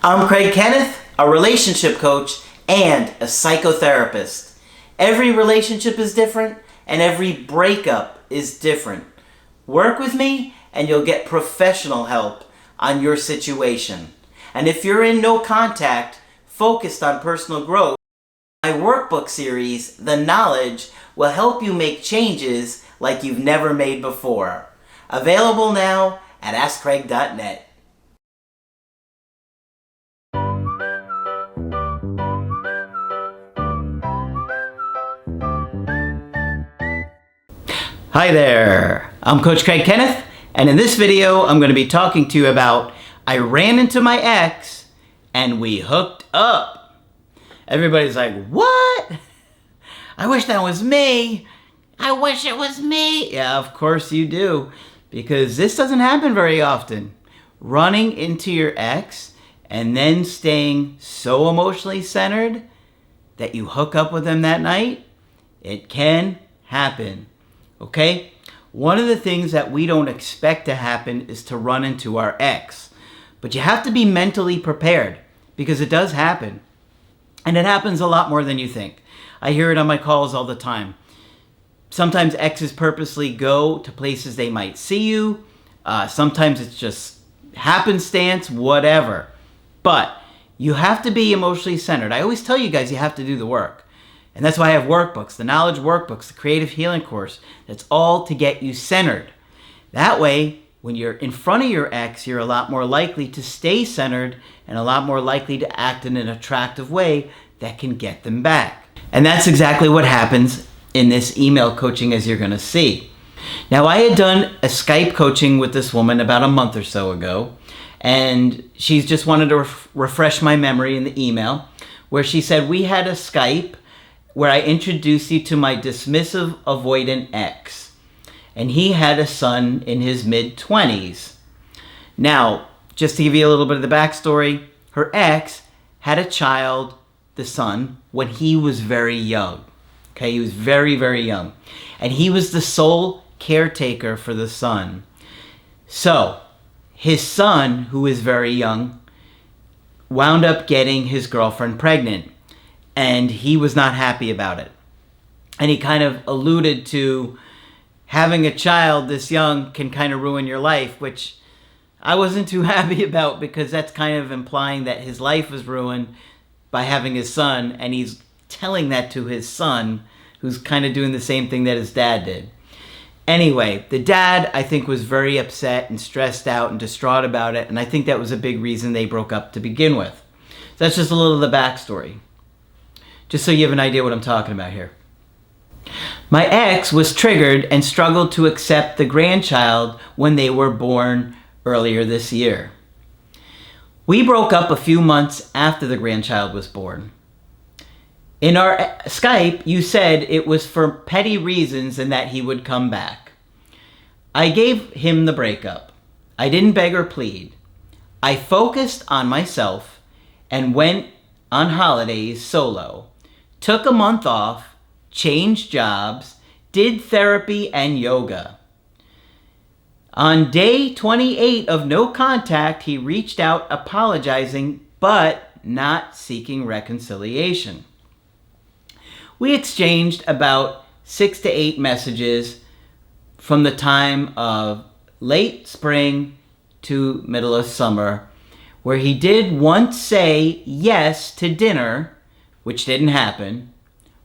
I'm Kenneth, a relationship coach and a psychotherapist. Every relationship is different and every breakup is different. Work with me and you'll get professional help on your situation. And if you're in no contact, focused on personal growth, my workbook series, The Knowledge, will help you make changes like you've never made before. Available now at AskCraig.net. Hi there, I'm Coach Craig Kenneth, and in this video I'm going to be talking to you about I ran into my ex and we hooked up. Everybody's like, what? I wish that was me. I wish it was me. Yeah, of course you do, because this doesn't happen very often. Running into your ex and then staying so emotionally centered that you hook up with them that night, it can happen. Okay? One of the things that we don't expect to happen is to run into our ex. But you have to be mentally prepared, because it does happen. And it happens a lot more than you think. I hear it on my calls all the time. Sometimes exes purposely go to places they might see you. Sometimes it's just happenstance, whatever. But you have to be emotionally centered. I always tell you guys you have to do the work. And that's why I have workbooks, the knowledge workbooks, the creative healing course. That's all to get you centered. That way, when you're in front of your ex, you're a lot more likely to stay centered and a lot more likely to act in an attractive way that can get them back. And that's exactly what happens in this email coaching, as you're going to see. Now, I had done a Skype coaching with this woman about a month or so ago, and she's just wanted to refresh my memory in the email, where she said, we had a Skype where I introduced you to my dismissive, avoidant ex. And he had a son in his mid-20s. Now, just to give you a little bit of the backstory, her ex had a child, the son, when he was very young. Okay, he was very, very young. And he was the sole caretaker for the son. So, his son, who is very young, wound up getting his girlfriend pregnant. And he was not happy about it. And he kind of alluded to having a child this young can kind of ruin your life, which I wasn't too happy about, because that's kind of implying that his life was ruined by having his son, and he's telling that to his son, who's kind of doing the same thing that his dad did. Anyway, the dad, I think, was very upset and stressed out and distraught about it, and I think that was a big reason they broke up to begin with. So that's just a little of the backstory, just so you have an idea what I'm talking about here. My ex was triggered and struggled to accept the grandchild when they were born earlier this year. We broke up a few months after the grandchild was born. In our Skype, you said it was for petty reasons and that he would come back. I gave him the breakup. I didn't beg or plead. I focused on myself and went on holidays solo. Took a month off, changed jobs, did therapy and yoga. On day 28 of no contact, he reached out apologizing, but not seeking reconciliation. We exchanged about 6 to 8 messages from the time of late spring to middle of summer, where he did once say yes to dinner, which didn't happen.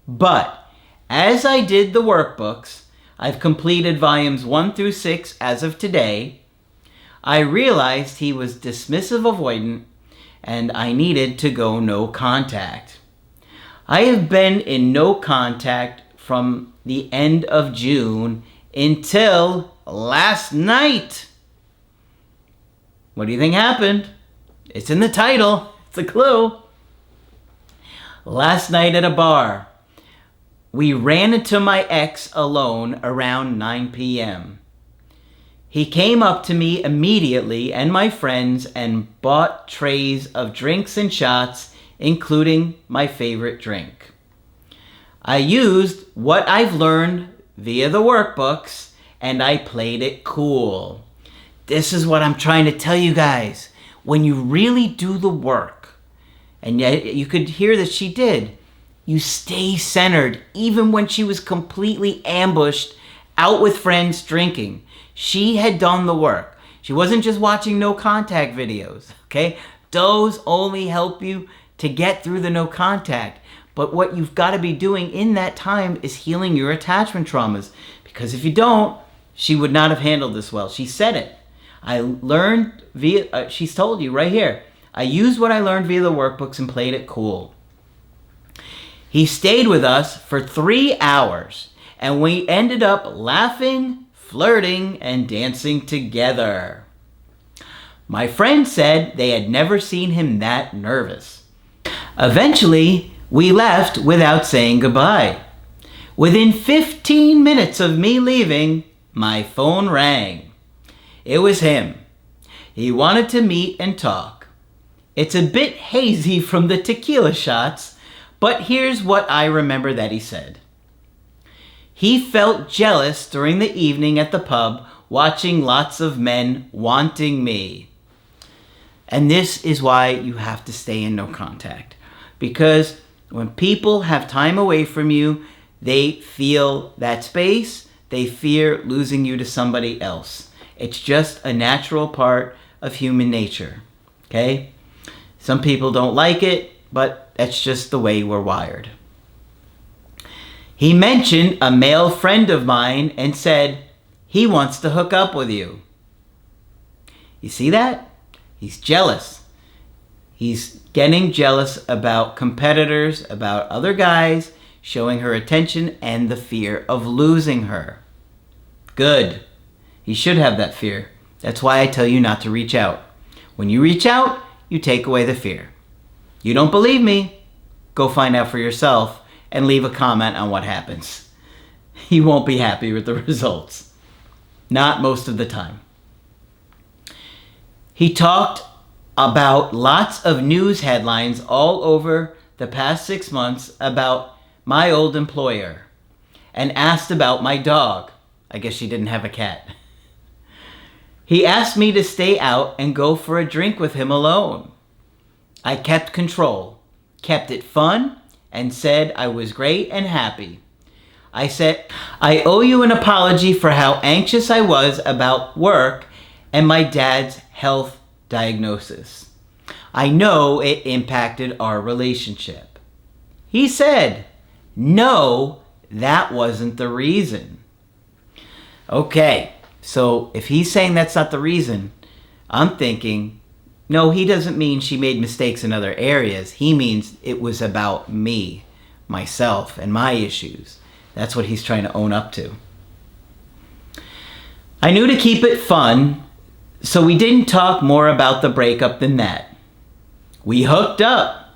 But as I did the workbooks, I've completed volumes 1 through 6 as of today, I realized he was dismissive avoidant and I needed to go no contact. I have been in no contact from the end of June until last night. What do you think happened? It's in the title. It's a clue. Last night at a bar, we ran into my ex alone around 9 p.m. He came up to me immediately and my friends and bought trays of drinks and shots, including my favorite drink. I used what I've learned via the workbooks and I played it cool. This is what I'm trying to tell you guys. when you really do the work, and yet you could hear that she did, you stay centered even when she was completely ambushed out with friends drinking. She had done the work. She wasn't just watching no contact videos, okay? Those only help you to get through the no contact. But what you've got to be doing in that time is healing your attachment traumas. Because if you don't, she would not have handled this well. She said it. I learned via, she's told you right here, I used what I learned via the workbooks and played it cool. He stayed with us for 3 hours, and we ended up laughing, flirting, and dancing together. My friend said they had never seen him that nervous. Eventually, we left without saying goodbye. Within 15 minutes of me leaving, my phone rang. It was him. He wanted to meet and talk. It's a bit hazy from the tequila shots, but here's what I remember that he said. He felt jealous during the evening at the pub, watching lots of men wanting me. And this is why you have to stay in no contact. Because when people have time away from you, they feel that space, they fear losing you to somebody else. It's just a natural part of human nature, okay? Some people don't like it, but that's just the way we're wired. He mentioned a male friend of mine and said, he wants to hook up with you. You see that? He's jealous. He's getting jealous about competitors, about other guys, showing her attention and the fear of losing her. Good. He should have that fear. That's why I tell you not to reach out. When you reach out, you take away the fear. You don't believe me? Go find out for yourself and leave a comment on what happens. You won't be happy with the results. Not most of the time. He talked about lots of news headlines all over the past 6 months about my old employer and asked about my dog. I guess she didn't have a cat. He asked me to stay out and go for a drink with him alone. I kept control, kept it fun, and said I was great and happy. I said, I owe you an apology for how anxious I was about work and my dad's health diagnosis. I know it impacted our relationship. He said, no, that wasn't the reason. Okay, so if he's saying that's not the reason, I'm thinking, no, he doesn't mean she made mistakes in other areas. He means it was about me, myself, and my issues. That's what he's trying to own up to. I knew to keep it fun, so we didn't talk more about the breakup than that. We hooked up.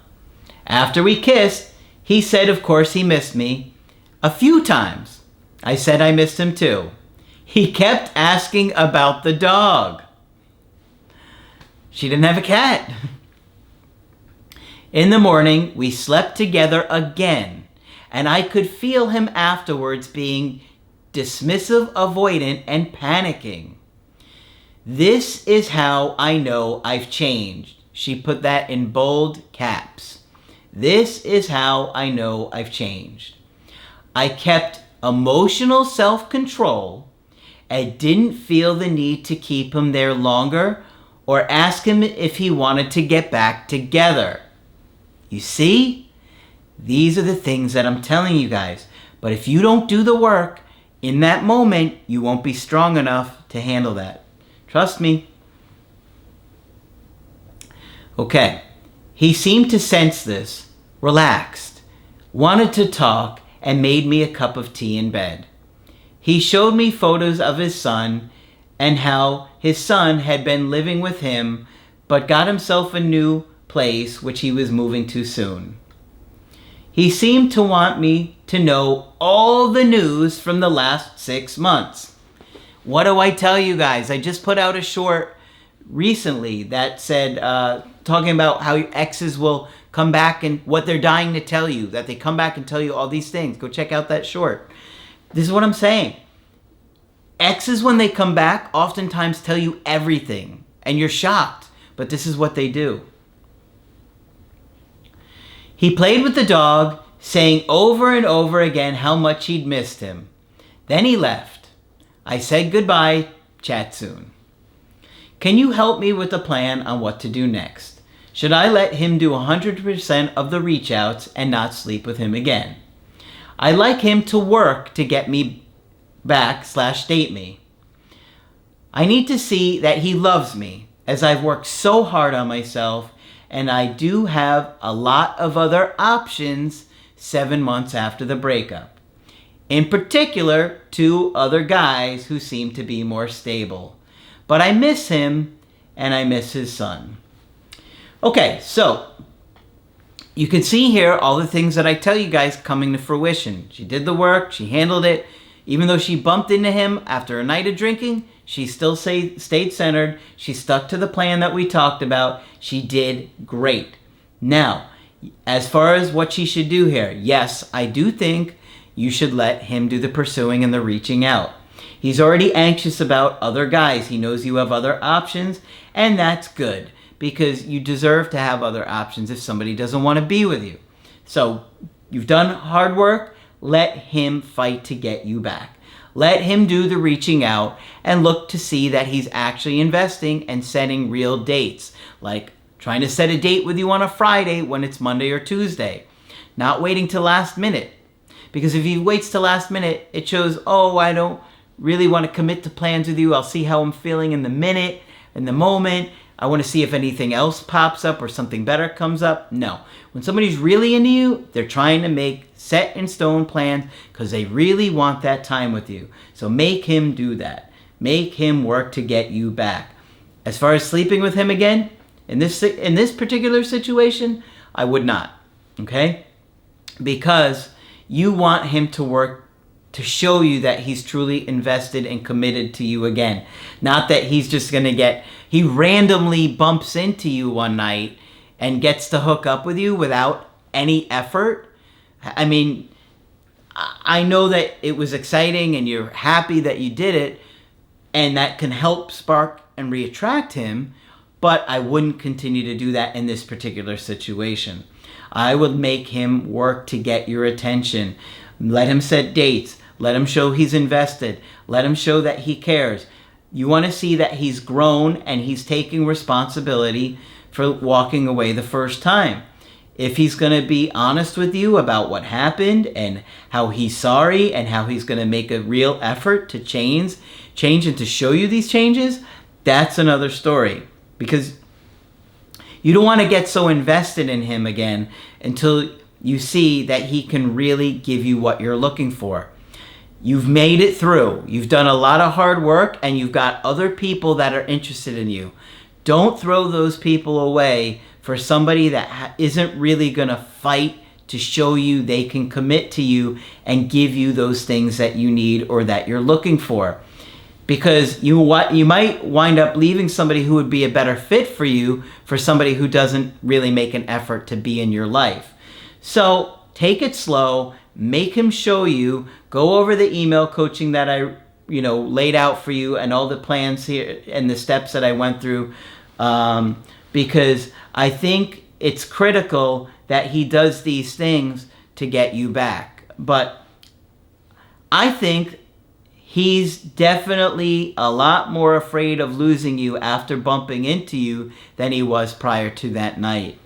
After we kissed, he said, of course, he missed me a few times. I said I missed him too. He kept asking about the dog. She didn't have a cat. In the morning, we slept together again, and I could feel him afterwards being dismissive, avoidant, and panicking. This is how I know I've changed. She put that in bold caps. This is how I know I've changed. I kept emotional self-control and didn't feel the need to keep him there longer or ask him if he wanted to get back together. You see? These are the things that I'm telling you guys. But if you don't do the work, in that moment, you won't be strong enough to handle that. Trust me. Okay. He seemed to sense this, relaxed, wanted to talk, and made me a cup of tea in bed. He showed me photos of his son and how his son had been living with him but got himself a new place which he was moving to soon. He seemed to want me to know all the news from the last 6 months. What do I tell you guys? I just put out a short recently that said, talking about how exes will come back and what they're dying to tell you, that they come back and tell you all these things. Go check out that short. This is what I'm saying. Exes, when they come back, oftentimes tell you everything, and you're shocked. but this is what they do. He played with the dog, saying over and over again how much he'd missed him. Then he left. I said goodbye, chat soon. Can you help me with a plan on what to do next? Should I let him do 100% of the reach outs and not sleep with him again? I like him to work to get me back / date me. I need to see that he loves me, as I've worked so hard on myself, and I do have a lot of other options 7 months after the breakup. In particular, 2 other guys who seem to be more stable. But I miss him, and I miss his son. Okay, so you can see here all the things that I tell you guys coming to fruition. She did the work, she handled it. Even though she bumped into him after a night of drinking, she still stayed centered. She stuck to the plan that we talked about. She did great. Now, as far as what she should do here, yes, I do think you should let him do the pursuing and the reaching out. He's already anxious about other guys. He knows you have other options, and that's good because you deserve to have other options if somebody doesn't want to be with you. So you've done hard work. Let him fight to get you back. Let him do the reaching out and look to see that he's actually investing and setting real dates, like trying to set a date with you on a Friday when it's Monday or Tuesday. Not waiting till last minute. Because if he waits till last minute, it shows, oh, I don't really want to commit to plans with you. I'll see how I'm feeling in the minute, in the moment. I want to see if anything else pops up or something better comes up. No. When somebody's really into you, they're trying to make set in stone plans because they really want that time with you. So make him do that. Make him work to get you back. As far as sleeping with him again, in this particular situation, I would not. Okay? Because you want him to work to show you that he's truly invested and committed to you again. Not that he's just going to he randomly bumps into you one night and gets to hook up with you without any effort. I mean, I know that it was exciting and you're happy that you did it, and that can help spark and reattract him, but I wouldn't continue to do that in this particular situation. I would make him work to get your attention. Let him set dates. Let him show he's invested. Let him show that he cares. You want to see that he's grown and he's taking responsibility for walking away the first time. If he's going to be honest with you about what happened and how he's sorry and how he's going to make a real effort to change and to show you these changes, that's another story. Because you don't want to get so invested in him again until you see that he can really give you what you're looking for. You've made it through. You've done a lot of hard work and you've got other people that are interested in you. Don't throw those people away for somebody that isn't really going to fight to show you they can commit to you and give you those things that you need or that you're looking for. Because you might wind up leaving somebody who would be a better fit for you for somebody who doesn't really make an effort to be in your life. So take it slow, make him show you, go over the email coaching that I laid out for you and all the plans here and the steps that I went through, because I think it's critical that he does these things to get you back. But I think he's definitely a lot more afraid of losing you after bumping into you than he was prior to that night.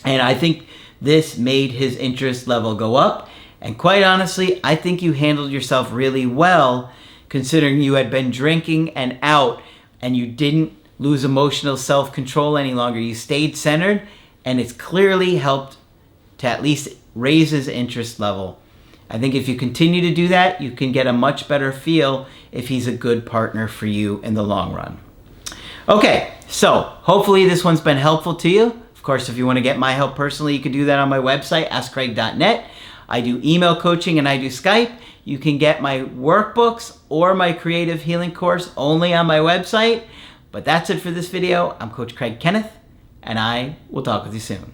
And I think this made his interest level go up. And quite honestly, I think you handled yourself really well considering you had been drinking and out and you didn't lose emotional self-control any longer. You stayed centered, and it's clearly helped to at least raise his interest level. I think if you continue to do that, you can get a much better feel if he's a good partner for you in the long run. Okay, so hopefully this one's been helpful to you. Of course, if you want to get my help personally, you can do that on my website, askcraig.net. I do email coaching and I do Skype. You can get my workbooks or my creative healing course only on my website. But that's it for this video. I'm Coach Craig Kenneth, and I will talk with you soon.